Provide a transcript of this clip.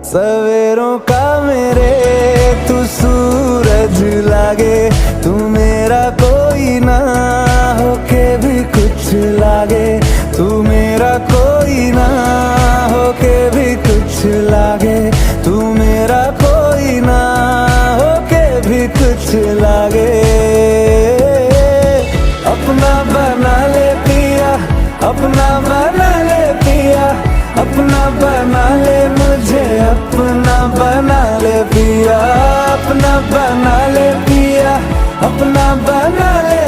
सवेरों का मेरे तू सूरज लागे, तू मेरा कोई ना होके भी कुछ लागे, तू मेरा कोई ना होके भी कुछ लागे, तू मेरा कोई ना होके भी कुछ लागे। अपना बना ले पिया, अपना बना ले पिया, अपना बना ले मुझे, अपना बना ले पिया, अपना बना ले पिया, अपना बना ले।